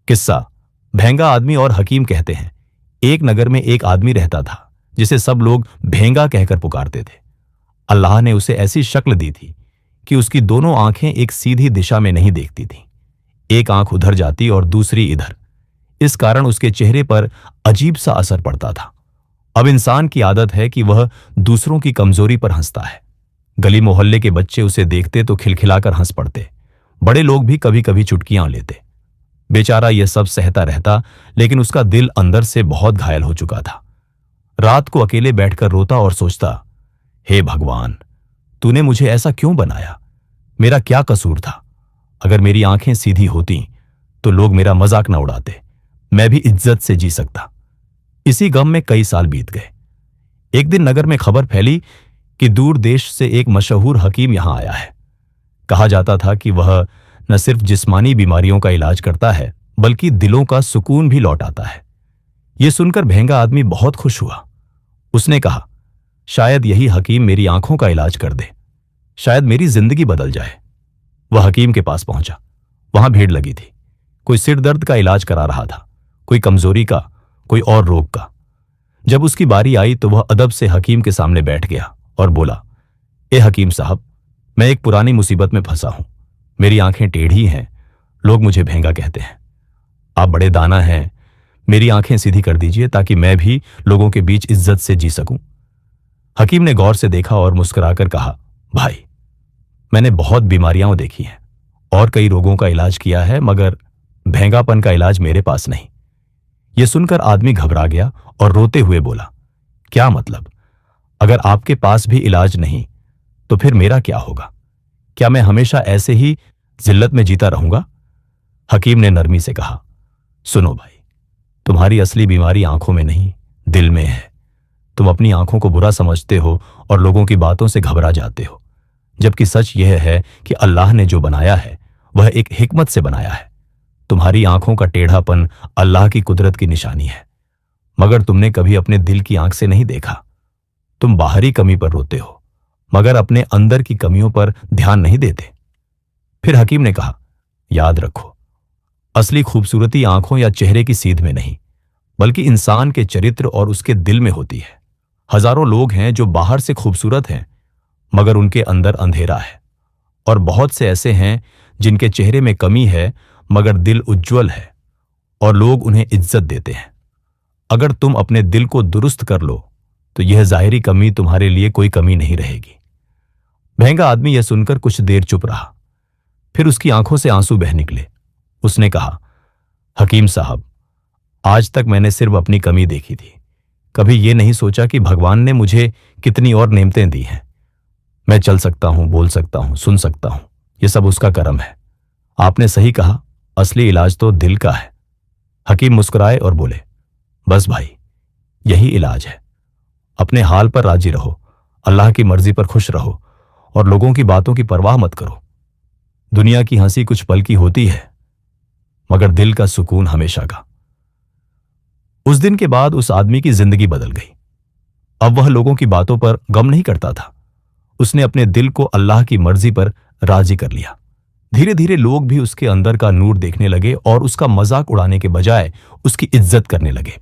किस्सा। भेंगा आदमी और हकीम कहते हैं, एक नगर में एक आदमी रहता था जिसे सब लोग भेंगा कहकर पुकारते थे। अल्लाह ने उसे ऐसी शक्ल दी थी कि उसकी दोनों आंखें एक सीधी दिशा में नहीं देखती थीं। एक आंख उधर जाती और दूसरी इधर। इस कारण उसके चेहरे पर अजीब सा असर पड़ता था। अब इंसान की आदत है कि वह दूसरों की कमजोरी पर हंसता है। गली मोहल्ले के बच्चे उसे देखते तो खिलखिलाकर हंस पड़ते। बड़े लोग भी कभी कभी चुटकियां लेते। बेचारा यह सब सहता रहता, लेकिन उसका दिल अंदर से बहुत घायल हो चुका था। रात को अकेले बैठकर रोता और सोचता, हे भगवान, तूने मुझे ऐसा क्यों बनाया? मेरा क्या कसूर था? अगर मेरी आंखें सीधी होती तो लोग मेरा मजाक न उड़ाते, मैं भी इज्जत से जी सकता। इसी गम में कई साल बीत गए। एक दिन नगर में खबर फैली कि दूर देश से एक मशहूर हकीम यहां आया है। कहा जाता था कि वह न सिर्फ जिस्मानी बीमारियों का इलाज करता है, बल्कि दिलों का सुकून भी लौटाता है। यह सुनकर भेंगा आदमी बहुत खुश हुआ। उसने कहा, शायद यही हकीम मेरी आंखों का इलाज कर दे, शायद मेरी जिंदगी बदल जाए। वह हकीम के पास पहुंचा। वहां भीड़ लगी थी। कोई सिर दर्द का इलाज करा रहा था, कोई कमजोरी का, कोई और रोग का। जब उसकी बारी आई तो वह अदब से हकीम के सामने बैठ गया और बोला, ए हकीम साहब, मैं एक पुरानी मुसीबत में फंसा हूं। मेरी आंखें टेढ़ी हैं, लोग मुझे भेंगा कहते हैं। आप बड़े दाना हैं, मेरी आंखें सीधी कर दीजिए ताकि मैं भी लोगों के बीच इज्जत से जी सकूं। हकीम ने गौर से देखा और मुस्कुराकर कहा, भाई, मैंने बहुत बीमारियां देखी हैं और कई रोगों का इलाज किया है, मगर भेंगापन का इलाज मेरे पास नहीं। यह सुनकर आदमी घबरा गया और रोते हुए बोला, क्या मतलब? अगर आपके पास भी इलाज नहीं तो फिर मेरा क्या होगा? क्या मैं हमेशा ऐसे ही जिल्लत में जीता रहूंगा? हकीम ने नरमी से कहा, सुनो भाई, तुम्हारी असली बीमारी आंखों में नहीं, दिल में है। तुम अपनी आंखों को बुरा समझते हो और लोगों की बातों से घबरा जाते हो, जबकि सच यह है कि अल्लाह ने जो बनाया है वह एक हिकमत से बनाया है। तुम्हारी आंखों का टेढ़ापन अल्लाह की कुदरत की निशानी है, मगर तुमने कभी अपने दिल की आंख से नहीं देखा। तुम बाहरी कमी पर रोते हो, मगर अपने अंदर की कमियों पर ध्यान नहीं देते। फिर हकीम ने कहा, याद रखो, असली खूबसूरती आंखों या चेहरे की सीध में नहीं, बल्कि इंसान के चरित्र और उसके दिल में होती है। हजारों लोग हैं जो बाहर से खूबसूरत हैं, मगर उनके अंदर अंधेरा है, और बहुत से ऐसे हैं जिनके चेहरे में कमी है मगर दिल उज्जवल है और लोग उन्हें इज्जत देते हैं। अगर तुम अपने दिल को दुरुस्त कर लो तो यह जाहिरी कमी तुम्हारे लिए कोई कमी नहीं रहेगी। भेंगा आदमी यह सुनकर कुछ देर चुप रहा। फिर उसकी आंखों से आंसू बह निकले। उसने कहा, हकीम साहब, आज तक मैंने सिर्फ अपनी कमी देखी थी, कभी यह नहीं सोचा कि भगवान ने मुझे कितनी और नेमतें दी हैं। मैं चल सकता हूं, बोल सकता हूं, सुन सकता हूं, यह सब उसका करम है। आपने सही कहा, असली इलाज तो दिल का है। हकीम मुस्कुराए और बोले, बस भाई, यही इलाज है। अपने हाल पर राजी रहो, अल्लाह की मर्जी पर खुश रहो और लोगों की बातों की परवाह मत करो। दुनिया की हंसी कुछ पल की होती है, मगर दिल का सुकून हमेशा का। उस दिन के बाद उस आदमी की जिंदगी बदल गई। अब वह लोगों की बातों पर गम नहीं करता था। उसने अपने दिल को अल्लाह की मर्जी पर राजी कर लिया। धीरे धीरे लोग भी उसके अंदर का नूर देखने लगे और उसका मजाक उड़ाने के बजाय उसकी इज्जत करने लगे।